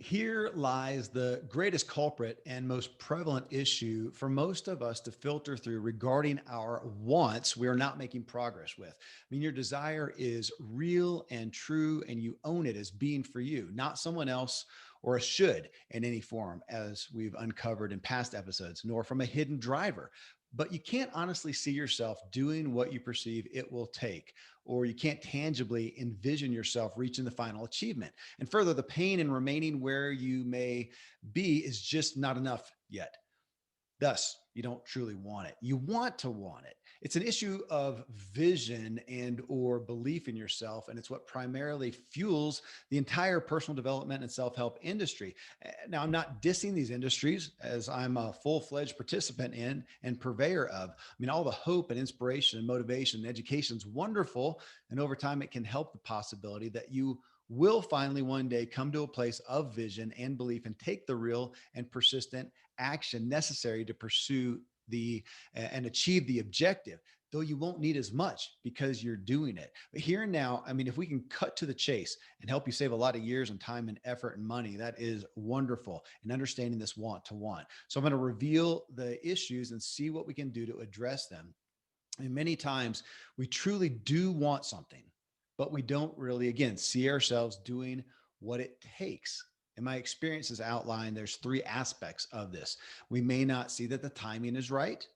Here lies the greatest culprit and most prevalent issue for most of us to filter through regarding our wants we are not making progress with. I mean, your desire is real and true, and you own it as being for you, not someone else or a should in any form, as we've uncovered in past episodes, nor from a hidden driver. But you can't honestly see yourself doing what you perceive it will take, or you can't tangibly envision yourself reaching the final achievement. And further, the pain in remaining where you may be is just not enough yet. Thus, you don't truly want it. You want to want it. It's an issue of vision and or belief in yourself, and it's what primarily fuels the entire personal development and self-help industry. Now, I'm not dissing these industries, as I'm a full-fledged participant in and purveyor of. I mean, all the hope and inspiration and motivation and education is wonderful, and over time it can help the possibility that you will finally one day come to a place of vision and belief and take the real and persistent action necessary to pursue the and achieve the objective, though you won't need as much because you're doing it. But here and now, I mean, if we can cut to the chase and help you save a lot of years and time and effort and money, that is wonderful in understanding this want to want. So I'm going to reveal the issues and see what we can do to address them. And many times we truly do want something, but we don't really, again, see ourselves doing what it takes. In my experience has outlined, there's three aspects of this. We may not see that the timing is right.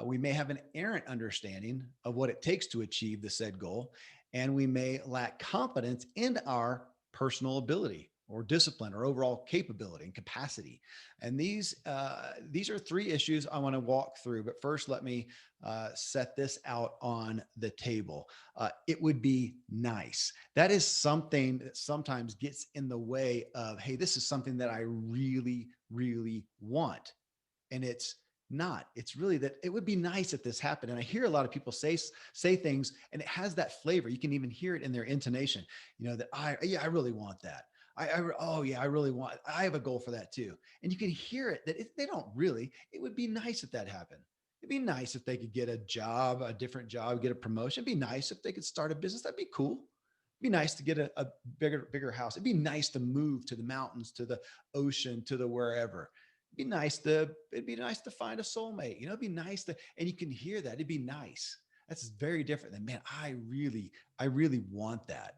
We may have an errant understanding of what it takes to achieve the said goal, and we may lack confidence in our personal ability or discipline or overall capability and capacity. And these are three issues I want to walk through. But first, let me set this out on the table. It would be nice. That is something that sometimes gets in the way of, hey, this is something that I really, really want. And it's not. It's really that it would be nice if this happened. And I hear a lot of people say things, and it has that flavor. You can even hear it in their intonation. You know that I really want that. Oh yeah, I really want. I have a goal for that too. And you can hear it that they don't really. It would be nice if that happened. It'd be nice if they could get a job, a different job, get a promotion. It'd be nice if they could start a business. That'd be cool. It'd be nice to get a bigger house. It'd be nice to move to the mountains, to the ocean, to the wherever. It'd be nice to find a soulmate. You know, it'd be nice to, and you can hear that. It'd be nice. That's very different than, man, I really want that.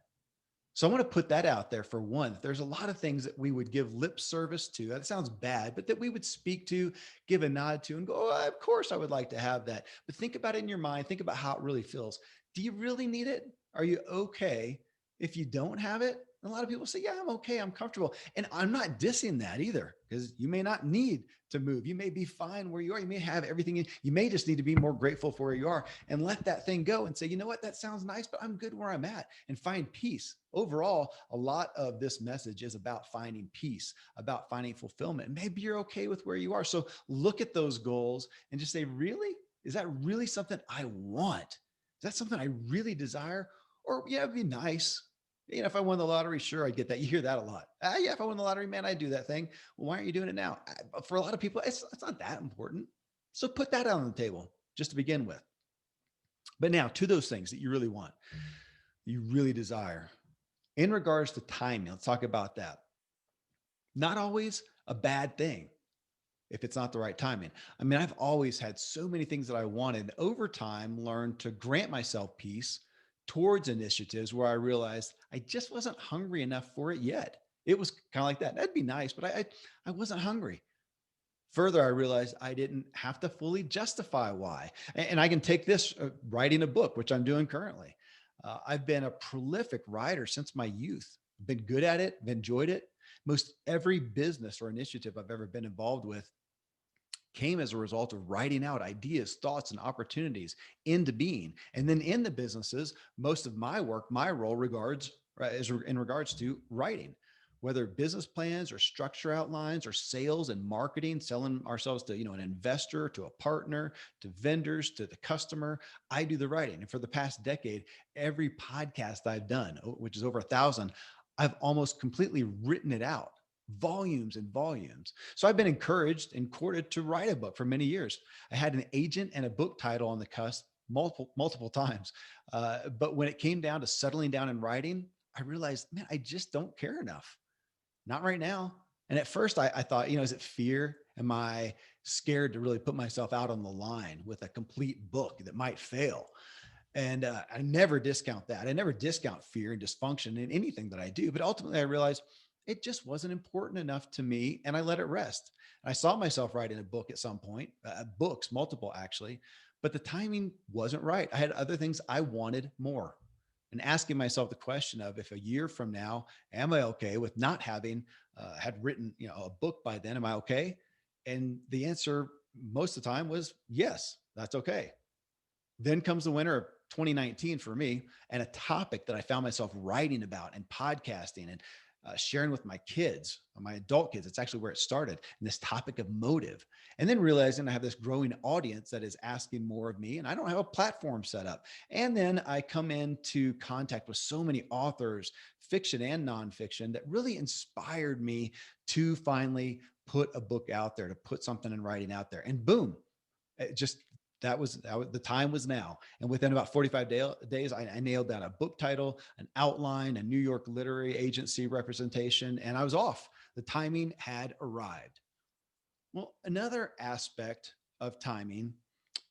So I want to put that out there for one. That there's a lot of things that we would give lip service to. That sounds bad, but that we would speak to, give a nod to, and go, oh, of course I would like to have that. But think about it in your mind. Think about how it really feels. Do you really need it? Are you okay if you don't have it? And a lot of people say, yeah, I'm okay. I'm comfortable. And I'm not dissing that either, because you may not need to move. You may be fine where you are. You may have everything. You may just need to be more grateful for where you are and let that thing go and say, you know what, that sounds nice, but I'm good where I'm at, and find peace. Overall, a lot of this message is about finding peace, about finding fulfillment. Maybe you're okay with where you are. So look at those goals and just say, really? Is that really something I want? Is that something I really desire? Or, yeah, it'd be nice. You know, if I won the lottery, sure, I'd get that. You hear that a lot. Yeah, if I won the lottery, man, I'd do that thing. Well, why aren't you doing it now? For a lot of people, it's not that important. So put that on the table just to begin with. But now to those things that you really want, you really desire. In regards to timing, let's talk about that. Not always a bad thing if it's not the right timing. I mean, I've always had so many things that I wanted. Over time, learned to grant myself peace towards initiatives where I realized I just wasn't hungry enough for it yet. It was kind of like that. That'd be nice, but I wasn't hungry. Further, I realized I didn't have to fully justify why. And I can take this writing a book, which I'm doing currently. I've been a prolific writer since my youth, been good at it, enjoyed it. Most every business or initiative I've ever been involved with came as a result of writing out ideas, thoughts, and opportunities into being. And then in the businesses, most of my work, my role regards right, is in regards to writing, whether business plans or structure outlines or sales and marketing, selling ourselves to, an investor, to a partner, to vendors, to the customer. I do the writing. And for the past decade, every podcast I've done, which is over 1,000, I've almost completely written it out, volumes and volumes. So I've been encouraged and courted to write a book for many years. I had an agent and a book title on the cusp multiple times. But when it came down to settling down and writing, I realized, man, I just don't care enough. not right now. And at first I thought, is it fear? Am I scared to really put myself out on the line with a complete book that might fail? And I never discount that. I never discount fear and dysfunction in anything that I do. But ultimately, I realized it just wasn't important enough to me, and I let it rest. I saw myself writing a book at some point, books, multiple actually, but the timing wasn't right. I had other things I wanted more. And asking myself the question of, if a year from now, am I okay with not having had written a book by then? Am I okay? And the answer most of the time was yes, that's okay. Then comes the winter of 2019 for me, and a topic that I found myself writing about and podcasting and sharing with my kids, my adult kids. It's actually where it started. And this topic of motive. And then realizing I have this growing audience that is asking more of me, and I don't have a platform set up. And then I come into contact with so many authors, fiction and nonfiction, that really inspired me to finally put a book out there, to put something in writing out there. And boom, it just that was the time was now. And within about 45 days, I nailed down a book title, an outline, a New York literary agency representation, and I was off. The timing had arrived. Well, another aspect of timing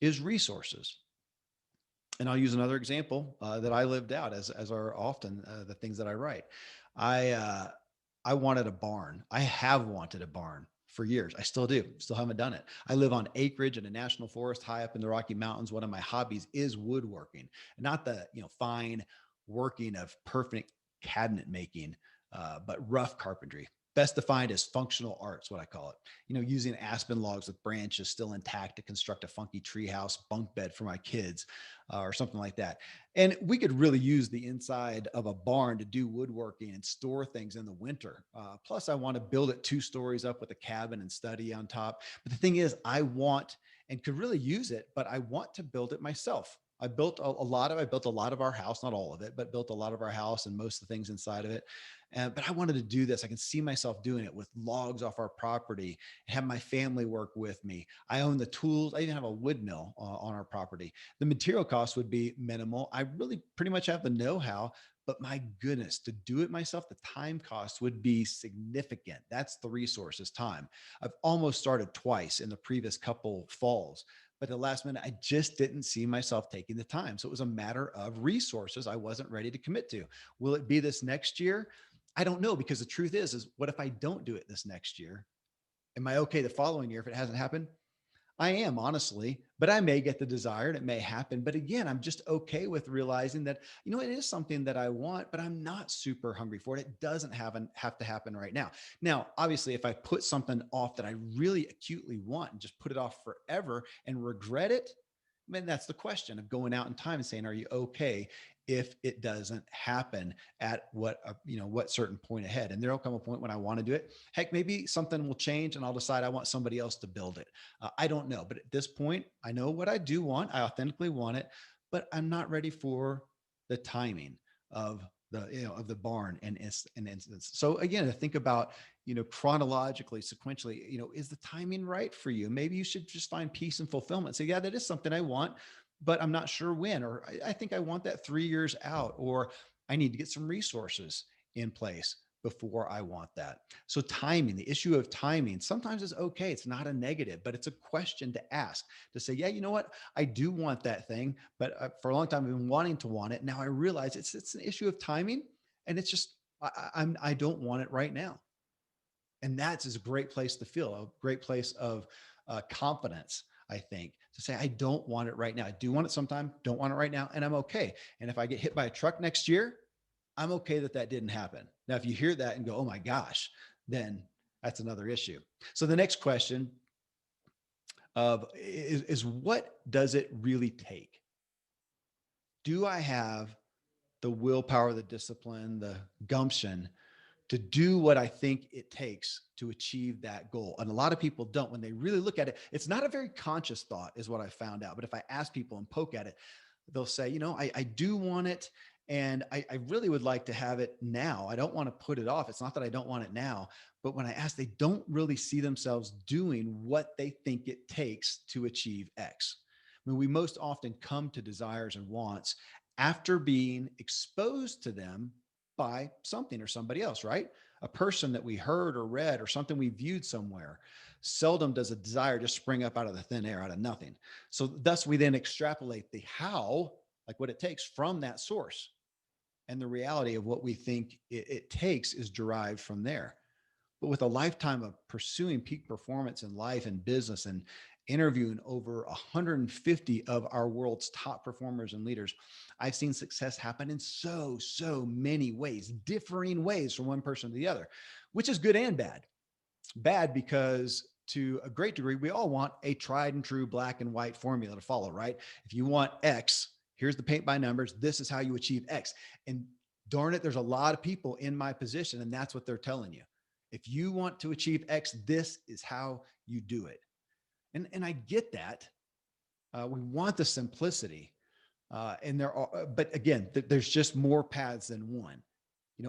is resources. And I'll use another example that I lived out, as are often the things that I write. I uh, I wanted a barn. I have wanted a barn for years. I still do. Still haven't done it. I live on acreage in a national forest high up in the Rocky Mountains. One of my hobbies is woodworking, not the fine working of perfect cabinet making, but rough carpentry. Best defined as functional arts, what I call it. Using aspen logs with branches still intact to construct a funky treehouse bunk bed for my kids, or something like that. And we could really use the inside of a barn to do woodworking and store things in the winter. Plus, I want to build it 2 stories up with a cabin and study on top. But the thing is, I want and could really use it, but I want to build it myself. I built a lot of our house, not all of it, but built a lot of our house and most of the things inside of it. But I wanted to do this. I can see myself doing it with logs off our property, have my family work with me. I own the tools. I even have a wood mill on our property. The material cost would be minimal. I really pretty much have the know-how, but my goodness, to do it myself, the time cost would be significant. That's the resources, time. I've almost started twice in the previous couple falls, but at the last minute, I just didn't see myself taking the time. So it was a matter of resources I wasn't ready to commit to. Will it be this next year? I don't know, because the truth is what if I don't do it this next year? Am I okay the following year if it hasn't happened? I am, honestly, but I may get the desire and it may happen. But again, I'm just okay with realizing that, it is something that I want, but I'm not super hungry for it. It doesn't have to happen right now. Now, obviously, if I put something off that I really acutely want and just put it off forever and regret it, I mean, that's the question of going out in time and saying, are you okay if it doesn't happen at what certain point ahead? And there'll come a point when I want to do it. Heck, maybe something will change and I'll decide I want somebody else to build it. I don't know. But at this point, I know what I do want. I authentically want it, but I'm not ready for the timing of the barn and instance. So again, to think about, chronologically, sequentially, is the timing right for you? Maybe you should just find peace and fulfillment. Say, yeah, that is something I want, but I'm not sure when, or I think I want that 3 years out, or I need to get some resources in place before I want that. So timing, the issue of timing, sometimes is okay. It's not a negative, but it's a question to ask, to say, yeah, you know what? I do want that thing, but for a long time I've been wanting to want it. Now I realize it's an issue of timing, and it's just I don't want it right now. And that's is a great place to feel, a great place of confidence, I think, to say, I don't want it right now. I do want it sometime, don't want it right now, and I'm okay. And if I get hit by a truck next year, I'm okay that that didn't happen. Now, if you hear that and go, oh my gosh, then that's another issue. So the next question is what does it really take? Do I have the willpower, the discipline, the gumption to do what I think it takes to achieve that goal? And a lot of people don't. When they really look at it, it's not a very conscious thought, is what I found out. But if I ask people and poke at it, they'll say, I do want it. And I really would like to have it now. I don't want to put it off. It's not that I don't want it now, but when I ask, they don't really see themselves doing what they think it takes to achieve X. I mean, we most often come to desires and wants after being exposed to them by something or somebody else, right? A person that we heard or read or something we viewed somewhere. Seldom does a desire just spring up out of the thin air, out of nothing. So thus we then extrapolate the how, like what it takes from that source. And the reality of what we think it takes is derived from there. But with a lifetime of pursuing peak performance in life and business and interviewing over 150 of our world's top performers and leaders, I've seen success happen in so many ways, differing ways from one person to the other, which is good and bad. Bad because to a great degree, we all want a tried and true black and white formula to follow, right? If you want X, here's the paint by numbers. This is how you achieve X. And darn it, there's a lot of people in my position, and that's what they're telling you. If you want to achieve X, this is how you do it. And I get that. We want the simplicity. And there are, but again, there's just more paths than one.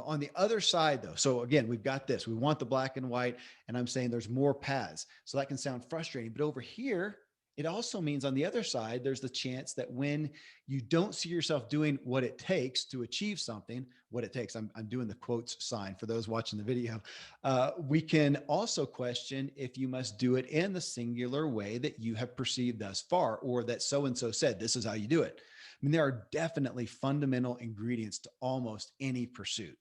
On the other side though, so again, we've got this, we want the black and white, and I'm saying there's more paths. So that can sound frustrating, but over here, it also means on the other side, there's the chance that when you don't see yourself doing what it takes to achieve something, what it takes, I'm doing the quotes sign for those watching the video. We can also question if you must do it in the singular way that you have perceived thus far, or that so-and-so said, this is how you do it. I mean, there are definitely fundamental ingredients to almost any pursuit.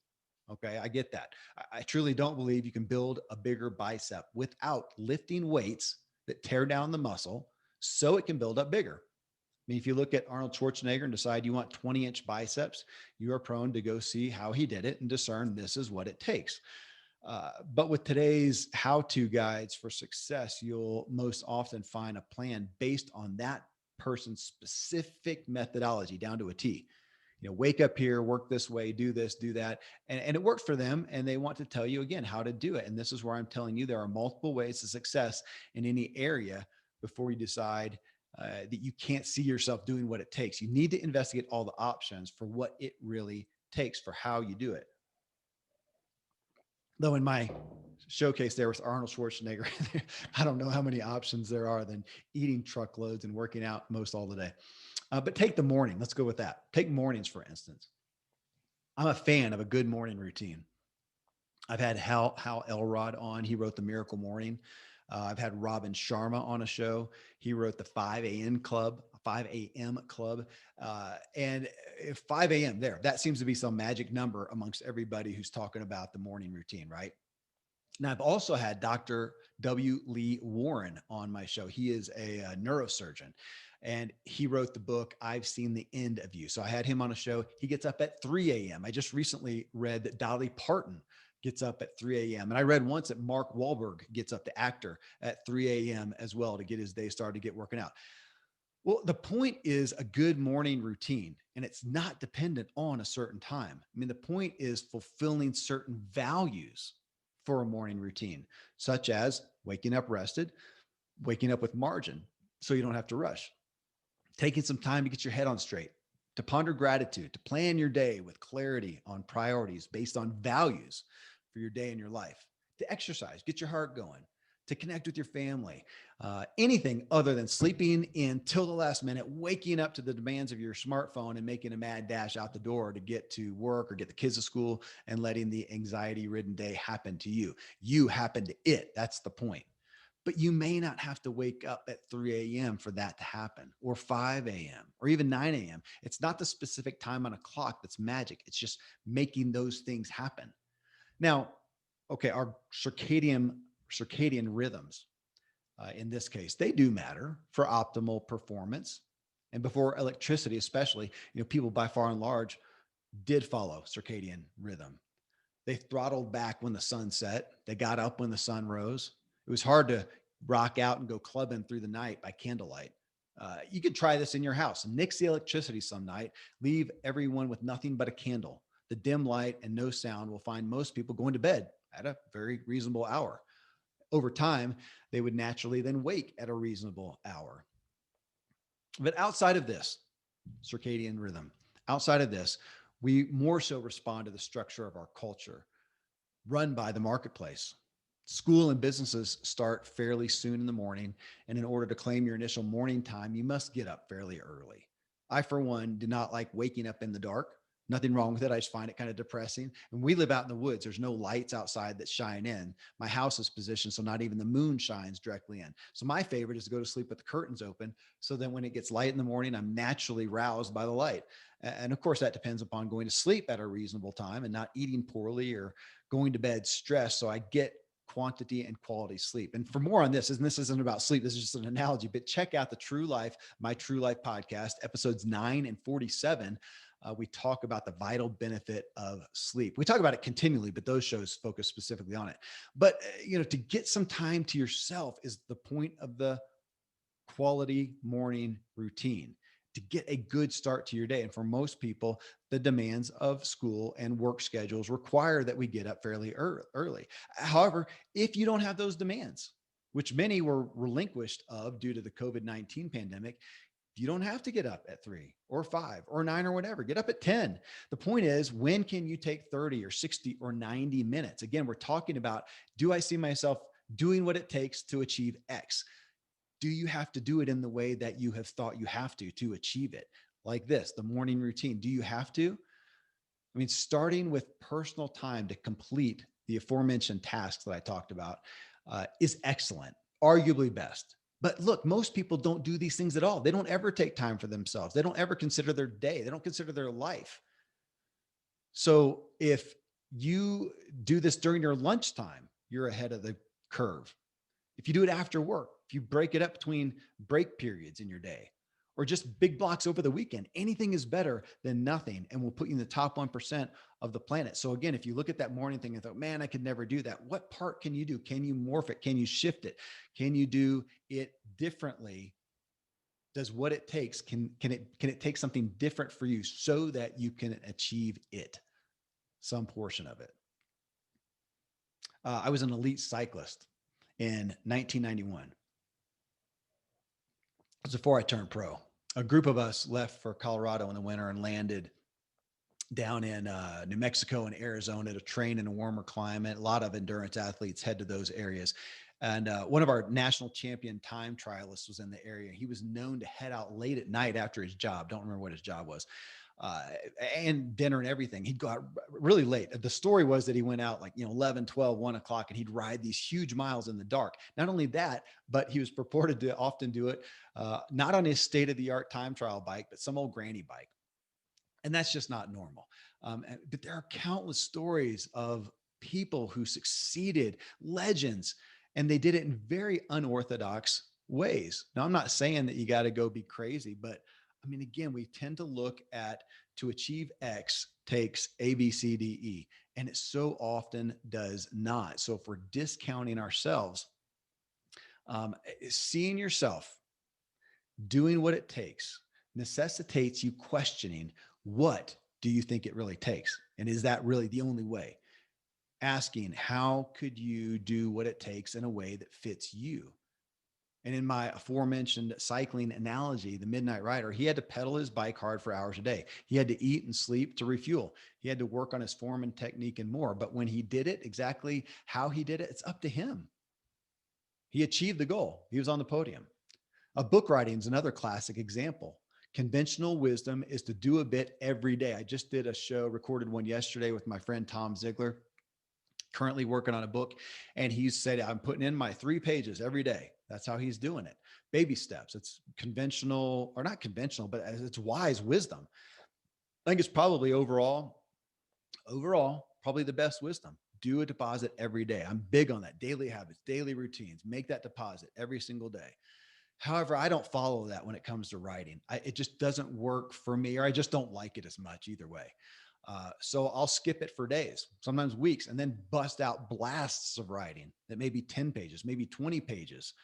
Okay, I get that. I truly don't believe you can build a bigger bicep without lifting weights that tear down the muscle so it can build up bigger. I mean, if you look at Arnold Schwarzenegger and decide you want 20-inch biceps, you are prone to go see how he did it and discern this is what it takes. But with today's how-to guides for success, you'll most often find a plan based on that person's specific methodology down to a T. Wake up here, work this way, do this, do that. And it worked for them. And they want to tell you again how to do it. And this is where I'm telling you there are multiple ways to success in any area before you decide that you can't see yourself doing what it takes. You need to investigate all the options for what it really takes for how you do it. Though in my showcase there with Arnold Schwarzenegger, I don't know how many options there are than eating truckloads and working out most all the day. But take the morning. Let's go with that. Take mornings, for instance. I'm a fan of a good morning routine. I've had Hal Elrod on. He wrote The Miracle Morning. I've had Robin Sharma on a show. He wrote the 5 a.m. Club, 5 a.m. Club. And 5 a.m. there, that seems to be some magic number amongst everybody who's talking about the morning routine, right? Now, I've also had Dr. W. Lee Warren on my show. He is a neurosurgeon, and he wrote the book, I've Seen the End of You. So I had him on a show. He gets up at 3 a.m. I just recently read that Dolly Parton gets up at 3 a.m. And I read once that Mark Wahlberg gets up, the actor, at 3 a.m. as well to get his day started, to get working out. Well, the point is a good morning routine, and it's not dependent on a certain time. I mean, the point is fulfilling certain values for a morning routine, such as waking up rested, waking up with margin so you don't have to rush, taking some time to get your head on straight, to ponder gratitude, to plan your day with clarity on priorities based on values for your day and your life, to exercise, get your heart going, to connect with your family, anything other than sleeping in till the last minute, waking up to the demands of your smartphone and making a mad dash out the door to get to work or get the kids to school and letting the anxiety-ridden day happen to you. You happen to it. That's the point. But you may not have to wake up at 3 a.m. for that to happen, or 5 a.m., or even 9 a.m. It's not the specific time on a clock that's magic. It's just making those things happen. Now, okay, our circadian rhythms, in this case, they do matter for optimal performance. And before electricity, especially, people by far and large did follow circadian rhythm. They throttled back when the sun set. They got up when the sun rose. It was hard to rock out and go clubbing through the night by candlelight. You could try this in your house. Nix the electricity some night. Leave everyone with nothing but a candle. The dim light and no sound will find most people going to bed at a very reasonable hour. Over time, they would naturally then wake at a reasonable hour. But outside of this circadian rhythm, outside of this, we more so respond to the structure of our culture run by the marketplace. School and businesses start fairly soon in the morning, and in order to claim your initial morning time, you must get up fairly early. I, for one, do not like waking up in the dark. Nothing wrong with it. I just find it kind of depressing. And we live out in the woods. There's no lights outside that shine in. My house is positioned so not even the moon shines directly in. So my favorite is to go to sleep with the curtains open. So then when it gets light in the morning, I'm naturally roused by the light. And of course, that depends upon going to sleep at a reasonable time and not eating poorly or going to bed stressed. So I get quantity and quality sleep. And for more on this, and this isn't about sleep, this is just an analogy, but check out the True Life, My True Life podcast, episodes 9 and 47. We talk about the vital benefit of sleep. We talk about it continually, but those shows focus specifically on it. But, to get some time to yourself is the point of the quality morning routine to get a good start to your day. And for most people, the demands of school and work schedules require that we get up fairly early. However, if you don't have those demands, which many were relinquished of due to the COVID-19 pandemic, you don't have to get up at 3 or 5 or 9 or whatever. Get up at 10. The point is, when can you take 30 or 60 or 90 minutes? Again, we're talking about, do I see myself doing what it takes to achieve X? Do you have to do it in the way that you have thought you have to achieve it? Like this, the morning routine. Do you have to? I mean, starting with personal time to complete the aforementioned tasks that I talked about is excellent, arguably best. But look, most people don't do these things at all. They don't ever take time for themselves. They don't ever consider their day. They don't consider their life. So if you do this during your lunchtime, you're ahead of the curve. If you do it after work, if you break it up between break periods in your day, or just big blocks over the weekend, anything is better than nothing and will put you in the top 1% of the planet. So again, if you look at that morning thing and thought, man, I could never do that. What part can you do? Can you morph it? Can you shift it? Can you do it differently? Does what it takes, can it take something different for you so that you can achieve it, some portion of it? I was an elite cyclist in 1991. It was before I turned pro. A group of us left for Colorado in the winter and landed down in New Mexico and Arizona to train in a warmer climate. A lot of endurance athletes head to those areas. And one of our national champion time trialists was in the area. He was known to head out late at night after his job. Don't remember what his job was. And dinner and everything. He'd go out really late. The story was that he went out like, 11, 12, 1 o'clock, and he'd ride these huge miles in the dark. Not only that, but he was purported to often do it, not on his state-of-the-art time trial bike, but some old granny bike. And that's just not normal. But there are countless stories of people who succeeded, legends, and they did it in very unorthodox ways. Now, I'm not saying that you got to go be crazy, but I mean, again, we tend to look at, to achieve X takes A, B, C, D, E, and it so often does not. So if we're discounting ourselves, seeing yourself doing what it takes necessitates you questioning, what do you think it really takes? And is that really the only way? Asking, how could you do what it takes in a way that fits you? And in my aforementioned cycling analogy, the Midnight Rider, he had to pedal his bike hard for hours a day. He had to eat and sleep to refuel. He had to work on his form and technique and more. But when he did it, exactly how he did it, it's up to him. He achieved the goal. He was on the podium. A book writing is another classic example. Conventional wisdom is to do a bit every day. I just did a show, recorded one yesterday with my friend Tom Ziegler, currently working on a book. And he said, I'm putting in my 3 pages every day. That's how he's doing it. Baby steps. It's conventional, or not conventional, but it's wise wisdom. I think it's probably overall, probably the best wisdom. Do a deposit every day. I'm big on that. Daily habits, daily routines, make that deposit every single day. However, I don't follow that when it comes to writing. It just doesn't work for me, or I just don't like it as much either way. So I'll skip it for days, sometimes weeks, and then bust out blasts of writing that may be 10 pages, maybe 20 pages.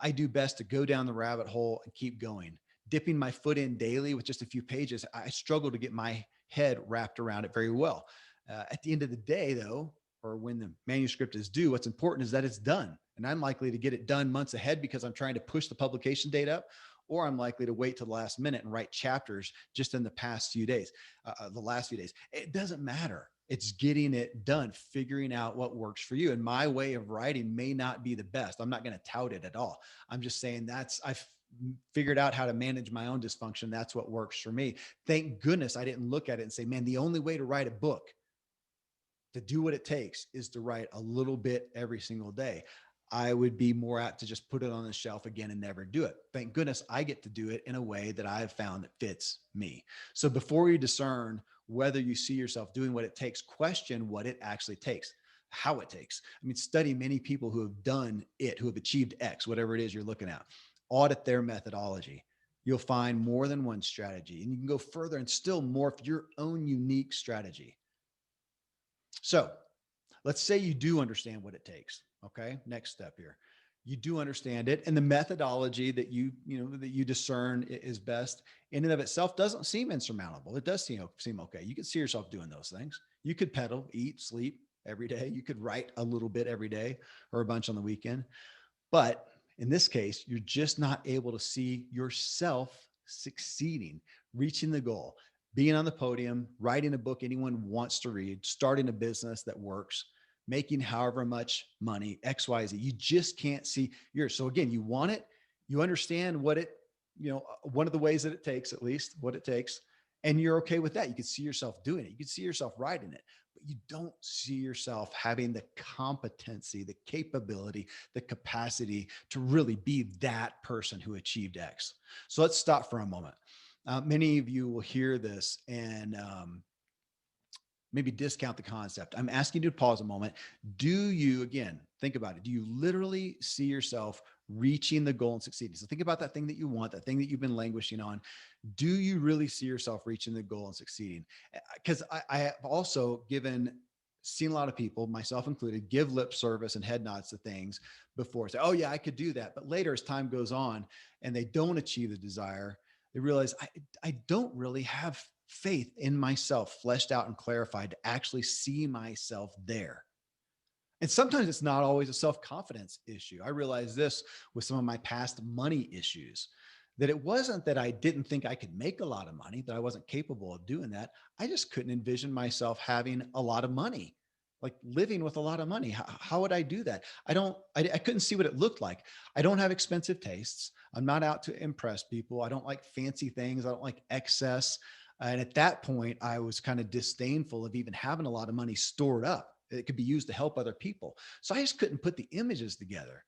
I do best to go down the rabbit hole and keep going. Dipping my foot in daily with just a few pages, I struggle to get my head wrapped around it very well. At the end of the day, though, or when the manuscript is due, what's important is that it's done. And I'm likely to get it done months ahead because I'm trying to push the publication date up, or I'm likely to wait to the last minute and write chapters just in the past few days, the last few days. It doesn't matter. It's getting it done, figuring out what works for you. And my way of writing may not be the best. I'm not going to tout it at all. I'm just saying figured out how to manage my own dysfunction. That's what works for me. Thank goodness I didn't look at it and say, man, the only way to write a book, to do what it takes, is to write a little bit every single day. I would be more apt to just put it on the shelf again and never do it. Thank goodness I get to do it in a way that I've found that fits me. So before you discern whether you see yourself doing what it takes, question what it actually takes, how it takes. I mean, study many people who have done it, who have achieved X, whatever it is you're looking at. Audit their methodology. You'll find more than one strategy, and you can go further and still morph your own unique strategy. So let's say you do understand what it takes. Okay. Next step here. You do understand it. And the methodology that that you discern is best in and of itself doesn't seem insurmountable. It does seem okay. You could see yourself doing those things. You could pedal, eat, sleep every day. You could write a little bit every day or a bunch on the weekend. But in this case, you're just not able to see yourself succeeding, reaching the goal, being on the podium, writing a book anyone wants to read, starting a business that works, making however much money, XYZ. You just can't see yours. So again, you want it, you understand what it, one of the ways that it takes, at least what it takes, and you're okay with that. You can see yourself doing it. You can see yourself writing it, but you don't see yourself having the competency, the capability, the capacity to really be that person who achieved X. So let's stop for a moment. Many of you will hear this and maybe discount the concept. I'm asking you to pause a moment. Do you, again, think about it. Do you literally see yourself reaching the goal and succeeding? So think about that thing that you want, that thing that you've been languishing on. Do you really see yourself reaching the goal and succeeding? Because I have also seen a lot of people, myself included, give lip service and head nods to things before, say, oh yeah, I could do that. But later, as time goes on and they don't achieve the desire, they realize I don't really have faith in myself, fleshed out and clarified, to actually see myself there. And sometimes it's not always a self-confidence issue. I realized this with some of my past money issues, that it wasn't that I didn't think I could make a lot of money, that I wasn't capable of doing that. I just couldn't envision myself having a lot of money, like living with a lot of money. How would I do that? I couldn't see what it looked like. I don't have expensive tastes. I'm not out to impress people. I don't like fancy things. I don't like excess. And at that point, I was kind of disdainful of even having a lot of money stored up. It could be used to help other people. So I just couldn't put the images together.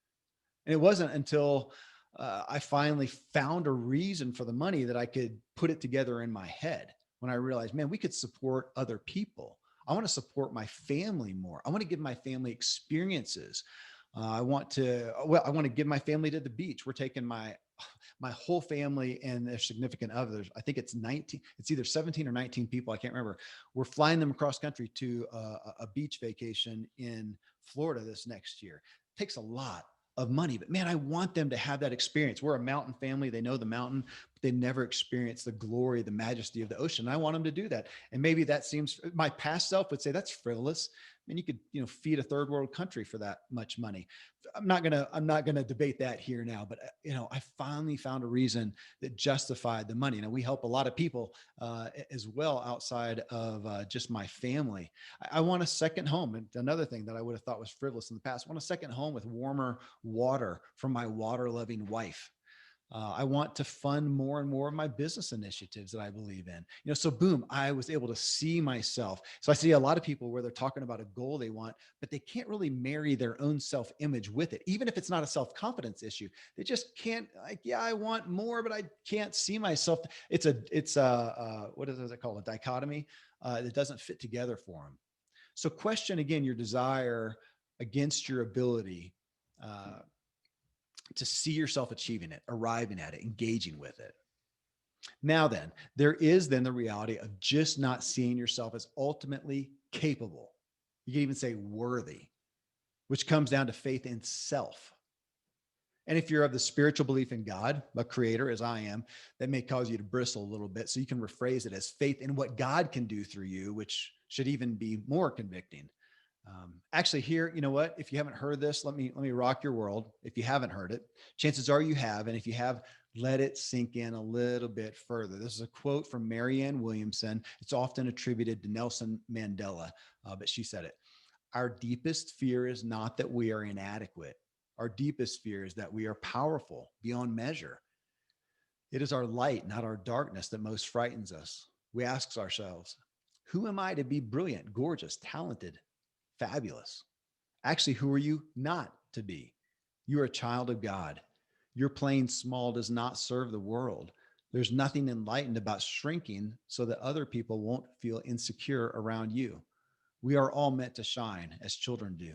And it wasn't until I finally found a reason for the money that I could put it together in my head, when I realized, man, we could support other people. I want to support my family more. I want to give my family experiences. I want to give my family to the beach. We're taking my whole family and their significant others. I think it's 19, it's either 17 or 19 people. I can't remember. We're flying them across country to a beach vacation in Florida this next year. It takes a lot of money, but man, I want them to have that experience. We're a mountain family. They know the mountain, but they never experienced the glory, the majesty of the ocean. And I want them to do that. And maybe that seems, my past self would say that's frivolous. I mean, you could, feed a third world country for that much money. I'm not gonna debate that here now, but I finally found a reason that justified the money. Now we help a lot of people as well outside of just my family. I want a second home, and another thing that I would have thought was frivolous in the past. I want a second home with warmer water for my water-loving wife. I want to fund more and more of my business initiatives that I believe in. So boom, I was able to see myself. So I see a lot of people where they're talking about a goal they want, but they can't really marry their own self-image with it. Even if it's not a self-confidence issue, they just can't, like, yeah, I want more, but I can't see myself. It's what is it called? A dichotomy that doesn't fit together for them. So question again, your desire against your ability to see yourself achieving it, arriving at it, engaging with it. Now then, there is then the reality of just not seeing yourself as ultimately capable. You can even say worthy, which comes down to faith in self. And if you're of the spiritual belief in God, a creator, as I am, that may cause you to bristle a little bit. So you can rephrase it as faith in what God can do through you, which should even be more convicting. Actually, here, you know what? If you haven't heard this, let me rock your world. If you haven't heard it, chances are you have, and if you have, let it sink in a little bit further. This is a quote from Marianne Williamson. It's often attributed to Nelson Mandela, but she said it. Our deepest fear is not that we are inadequate. Our deepest fear is that we are powerful beyond measure. It is our light, not our darkness, that most frightens us. We ask ourselves, who am I to be brilliant, gorgeous, talented, fabulous? Actually, who are you not to be? You're a child of God. Your playing small does not serve the world. There's nothing enlightened about shrinking so that other people won't feel insecure around you. We are all meant to shine as children do.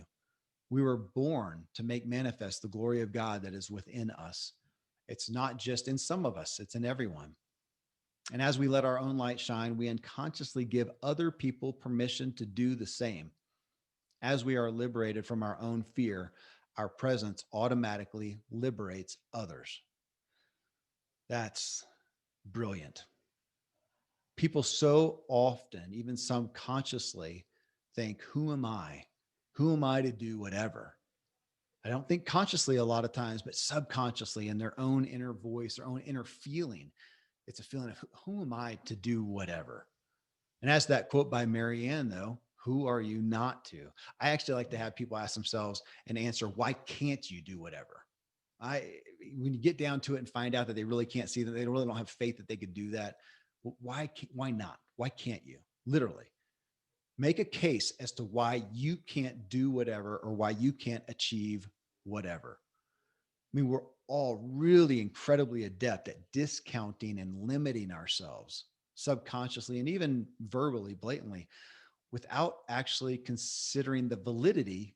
We were born to make manifest the glory of God that is within us. It's not just in some of us, it's in everyone. And as we let our own light shine, we unconsciously give other people permission to do the same. As we are liberated from our own fear, our presence automatically liberates others. That's brilliant. People so often, even subconsciously, think, who am I? Who am I to do whatever? I don't think consciously a lot of times, but subconsciously in their own inner voice, their own inner feeling. It's a feeling of who am I to do whatever? And as that quote by Marianne, though, who are you not to? I actually like to have people ask themselves and answer, why can't you do whatever? I When you get down to it and find out that they really can't see that they really don't have faith that they could do that, why not? Why can't you? Literally. Make a case as to why you can't do whatever or why you can't achieve whatever. I mean, we're all really incredibly adept at discounting and limiting ourselves subconsciously and even verbally, blatantly, without actually considering the validity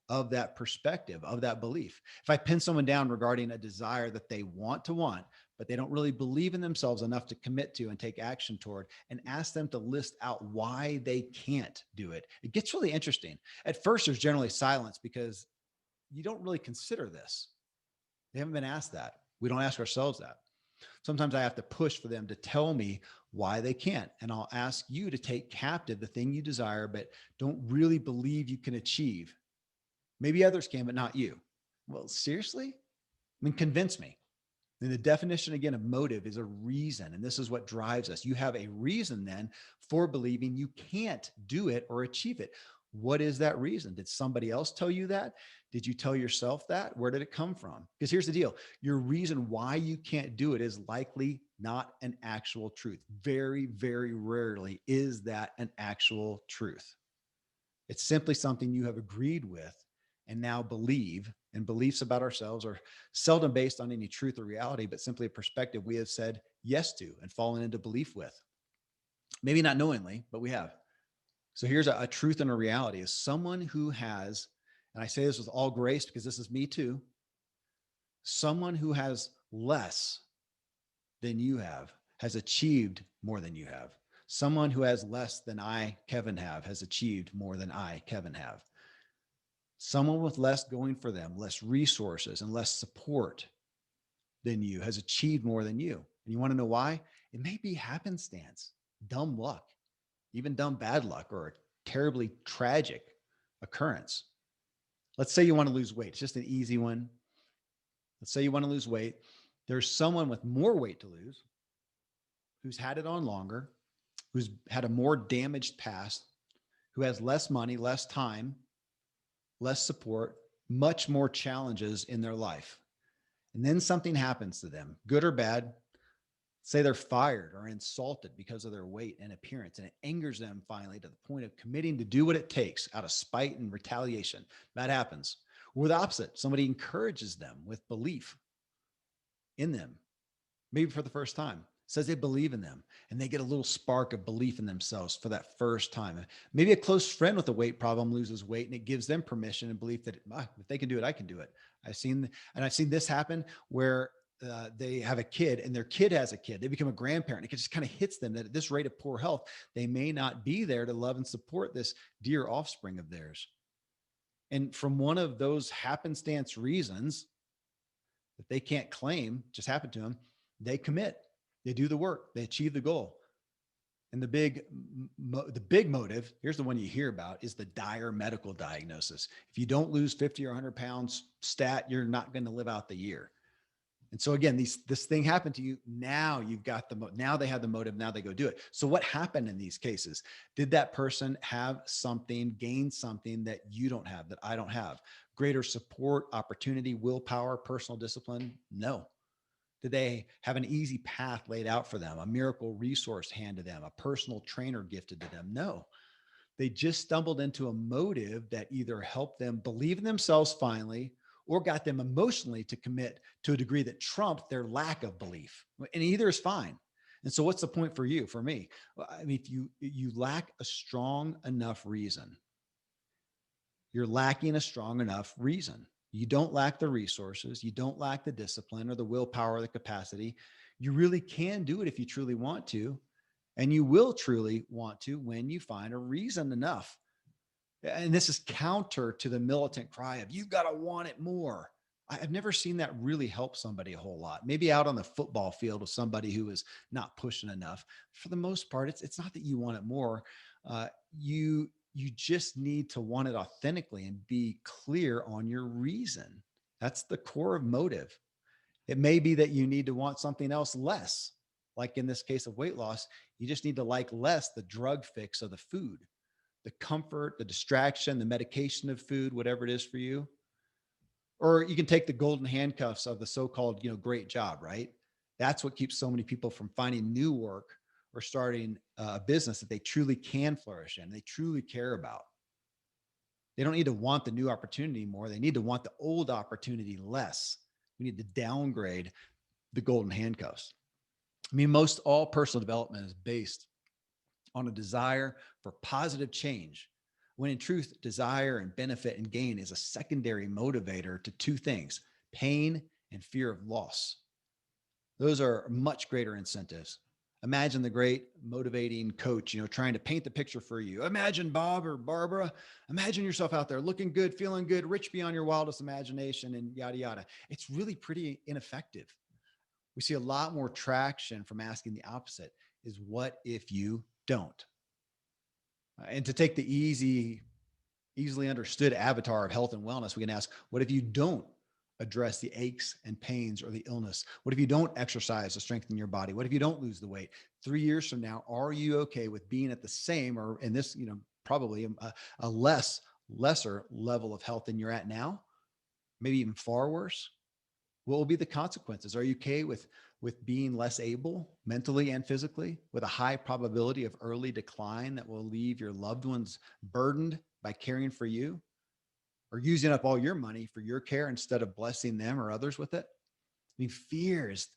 of that perspective, of that belief. If I pin someone down regarding a desire that they want, but they don't really believe in themselves enough to commit to and take action toward, and ask them to list out why they can't do it, it gets really interesting. At first, there's generally silence because you don't really consider this. They haven't been asked that. We don't ask ourselves that. Sometimes I have to push for them to tell me why they can't. And I'll ask you to take captive the thing you desire, but don't really believe you can achieve. Maybe others can, but not you. Well, seriously? I mean, convince me. And the definition again of motive is a reason. And this is what drives us. You have a reason then for believing you can't do it or achieve it. What is that reason? Did somebody else tell you that? Did you tell yourself that? Where did it come from? Because here's the deal. Your reason why you can't do it is likely not an actual truth. Very, very rarely is that an actual truth. It's simply something you have agreed with and now believe. And beliefs about ourselves are seldom based on any truth or reality, but simply a perspective we have said yes to and fallen into belief with. Maybe not knowingly, but we have. So here's a truth and a reality is someone who has, and I say this with all grace because this is me too, someone who has less than you have has achieved more than you have. Someone who has less than I, Kevin, have has achieved more than I, Kevin, have. Someone with less going for them, less resources, and less support than you has achieved more than you. And you want to know why? It may be happenstance, dumb luck, even dumb bad luck, or a terribly tragic occurrence. Let's say you want to lose weight. It's just an easy one. Let's say you want to lose weight. There's someone with more weight to lose who's had it on longer, who's had a more damaged past, who has less money, less time, less support, much more challenges in their life. And then something happens to them, good or bad. Say they're fired or insulted because of their weight and appearance, and it angers them finally to the point of committing to do what it takes out of spite and retaliation. That happens. Or the opposite, somebody encourages them with belief in them, maybe for the first time, says they believe in them, and they get a little spark of belief in themselves for that first time. Maybe a close friend with a weight problem loses weight, and it gives them permission and belief that if they can do it, I can do it. I've seen this happen where they have a kid and their kid has a kid. They become a grandparent. It just kind of hits them that at this rate of poor health, they may not be there to love and support this dear offspring of theirs. And from one of those happenstance reasons that they can't claim just happened to them, they commit, they do the work, they achieve the goal. And the big motive, here's the one you hear about, is the dire medical diagnosis. If you don't lose 50 or 100 pounds stat, you're not going to live out the year. And so again, this thing happened to you. Now you've got now they have the motive. Now they go do it. So what happened in these cases? Did that person have something, gain something that you don't have, that I don't have? Greater support, opportunity, willpower, personal discipline? No. Did they have an easy path laid out for them, a miracle resource handed to them, a personal trainer gifted to them? No, they just stumbled into a motive that either helped them believe in themselves finally or got them emotionally to commit to a degree that trumped their lack of belief. And either is fine. And so what's the point for you, for me? I mean, if you lack a strong enough reason, you're lacking a strong enough reason. You don't lack the resources, you don't lack the discipline or the willpower or the capacity. You really can do it if you truly want to. And you will truly want to when you find a reason enough. And this is counter to the militant cry of you've got to want it more. I've never seen that really help somebody a whole lot. Maybe out on the football field with somebody who is not pushing enough. For the most part, it's not that you want it more. You just need to want it authentically and be clear on your reason. That's the core of motive. It may be that you need to want something else less. Like in this case of weight loss, you just need to like less the drug fix of the food, the comfort, the distraction, the medication of food, whatever it is for you. Or you can take the golden handcuffs of the so-called, great job, right? That's what keeps so many people from finding new work or starting a business that they truly can flourish in, they truly care about. They don't need to want the new opportunity more. They need to want the old opportunity less. We need to downgrade the golden handcuffs. I mean, most all personal development is based on a desire for positive change, when in truth, desire and benefit and gain is a secondary motivator to two things: pain and fear of loss. Those are much greater incentives. Imagine the great motivating coach, trying to paint the picture for you. Imagine Bob or Barbara. Imagine yourself out there looking good, feeling good, rich beyond your wildest imagination, and yada, yada. It's really pretty ineffective. We see a lot more traction from asking the opposite: is what if you don't? And to take the easily understood avatar of health and wellness, we can ask, what if you don't address the aches and pains or the illness? What if you don't exercise to strengthen your body? What if you don't lose the weight? 3 years from now, are you okay with being at the same, or in this, probably a lesser level of health than you're at now? Maybe even far worse? What will be the consequences? Are you okay with being less able mentally and physically, with a high probability of early decline that will leave your loved ones burdened by caring for you, or using up all your money for your care instead of blessing them or others with it? I mean, fear is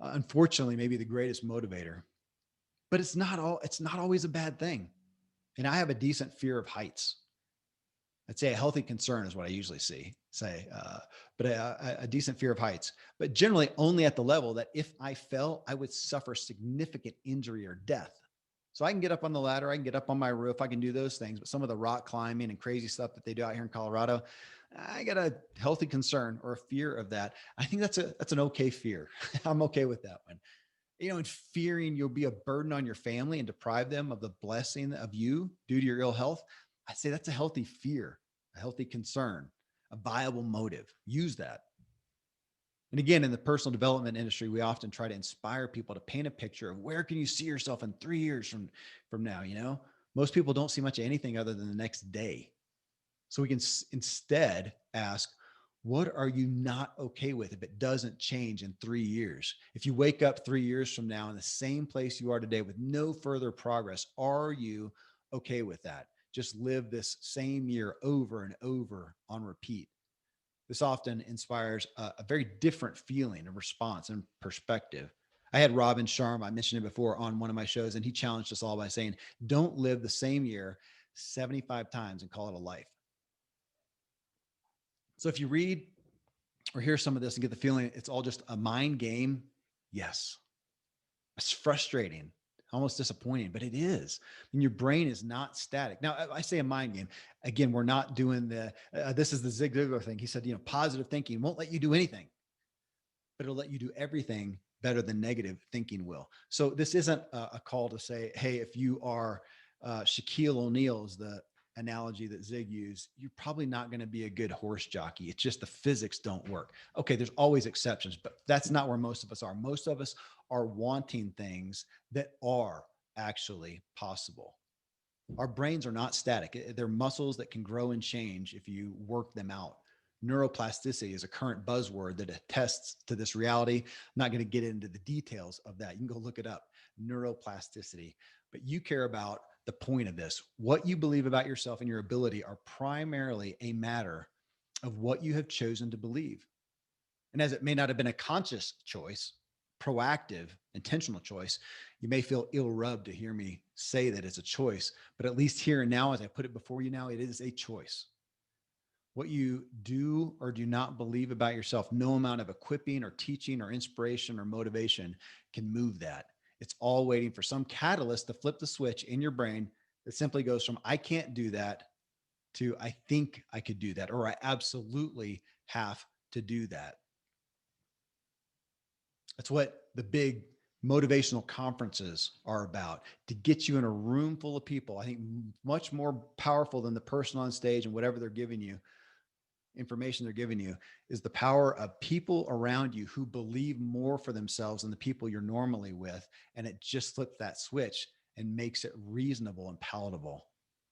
unfortunately maybe the greatest motivator, but it's not always a bad thing. And I have a decent fear of heights. I'd say a healthy concern is what I usually say, but a decent fear of heights, but generally only at the level that if I fell, I would suffer significant injury or death. So I can get up on the ladder, I can get up on my roof, I can do those things, but some of the rock climbing and crazy stuff that they do out here in Colorado, I got a healthy concern or a fear of that. I think that's an okay fear. I'm okay with that one. And fearing you'll be a burden on your family and deprive them of the blessing of you due to your ill health, I'd say that's a healthy fear, a healthy concern, a viable motive. Use that. And again, in the personal development industry, we often try to inspire people to paint a picture of where can you see yourself in 3 years from now. Most people don't see much of anything other than the next day. So we can instead ask, what are you not okay with if it doesn't change in 3 years? If you wake up 3 years from now in the same place you are today with no further progress, are you okay with that? Just live this same year over and over on repeat. This often inspires a very different feeling, a response, and perspective. I had Robin Sharma, I mentioned it before, on one of my shows, and he challenged us all by saying, don't live the same year 75 times and call it a life. So if you read or hear some of this and get the feeling it's all just a mind game, yes, it's frustrating, almost disappointing, but it is. And your brain is not static. Now, I say a mind game. Again, we're not doing this is the Zig Ziglar thing. He said, positive thinking won't let you do anything, but it'll let you do everything better than negative thinking will. So this isn't a call to say, hey, if you are Shaquille O'Neal is the analogy that Zig used, you're probably not going to be a good horse jockey. It's just the physics don't work. Okay, there's always exceptions, but that's not where most of us are. Most of us are wanting things that are actually possible. Our brains are not static. They're muscles that can grow and change if you work them out. Neuroplasticity is a current buzzword that attests to this reality. I'm not going to get into the details of that. You can go look it up, neuroplasticity. But you care about the point of this. What you believe about yourself and your ability are primarily a matter of what you have chosen to believe. And as it may not have been a conscious choice, proactive, intentional choice, you may feel ill rubbed to hear me say that it's a choice. But at least here and now, as I put it before you now, it is a choice. What you do or do not believe about yourself, no amount of equipping or teaching or inspiration or motivation can move that. It's all waiting for some catalyst to flip the switch in your brain that simply goes from I can't do that to I think I could do that, or I absolutely have to do that. That's what the big motivational conferences are about, to get you in a room full of people. I think much more powerful than the person on stage and whatever they're giving you, information they're giving you, is the power of people around you who believe more for themselves than the people you're normally with. And it just flips that switch and makes it reasonable and palatable.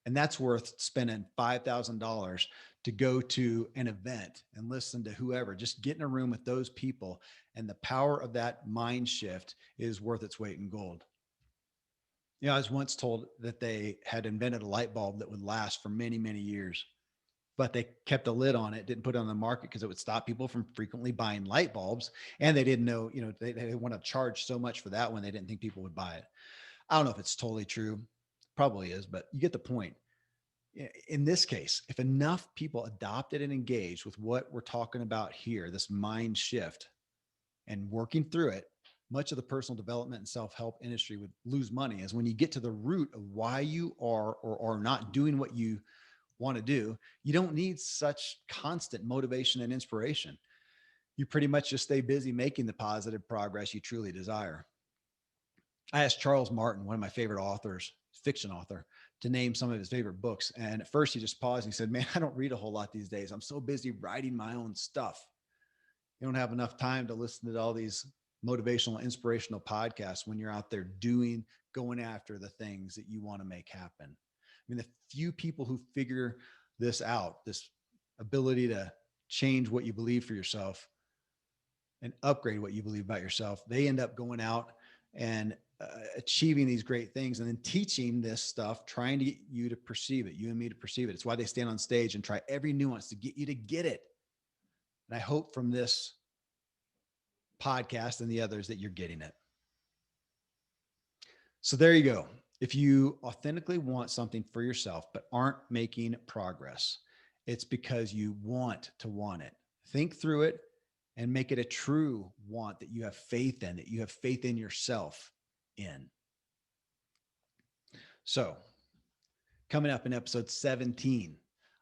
And that's worth spending $5,000 to go to an event and listen to whoever. Just get in a room with those people. And the power of that mind shift is worth its weight in gold. You know, I was once told that they had invented a light bulb that would last for many, many years, but they kept a lid on it, didn't put it on the market because it would stop people from frequently buying light bulbs. And they didn't know, you know, they didn't want to charge so much for that when they didn't think people would buy it. I don't know if it's totally true. Probably is, but you get the point. In this case, if enough people adopted and engaged with what we're talking about here, this mind shift and working through it, much of the personal development and self-help industry would lose money. Is when you get to the root of why you are or are not doing what you want to do, you don't need such constant motivation and inspiration. You pretty much just stay busy making the positive progress you truly desire. I asked Charles Martin, one of my favorite authors, fiction author, to name some of his favorite books. And at first he just paused and he said, man, I don't read a whole lot these days. I'm so busy writing my own stuff. You don't have enough time to listen to all these motivational, inspirational podcasts when you're out there doing, going after the things that you want to make happen. I mean, the few people who figure this out, this ability to change what you believe for yourself and upgrade what you believe about yourself, they end up going out and achieving these great things and then teaching this stuff, trying to get you to perceive it, you and me to perceive it. It's why they stand on stage and try every nuance to get you to get it. And I hope from this podcast and the others that you're getting it. So there you go. If you authentically want something for yourself, but aren't making progress, it's because you want to want it. Think through it and make it a true want that you have faith in, that you have faith in yourself in. So coming up in episode 17,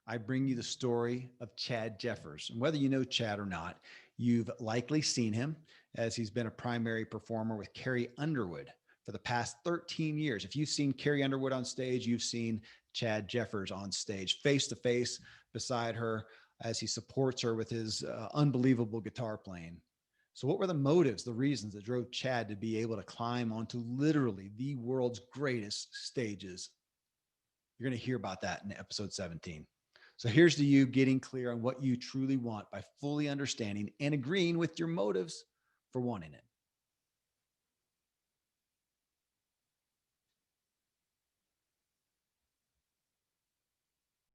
I bring you the story of Chad Jeffers. And whether you know Chad or not, you've likely seen him as he's been a primary performer with Carrie Underwood for the past 13 years. If you've seen Carrie Underwood on stage, you've seen Chad Jeffers on stage, face to face beside her as he supports her with his unbelievable guitar playing. So what were the motives, the reasons that drove Chad to be able to climb onto literally the world's greatest stages? You're going to hear about that in episode 17. So here's to you getting clear on what you truly want by fully understanding and agreeing with your motives for wanting it.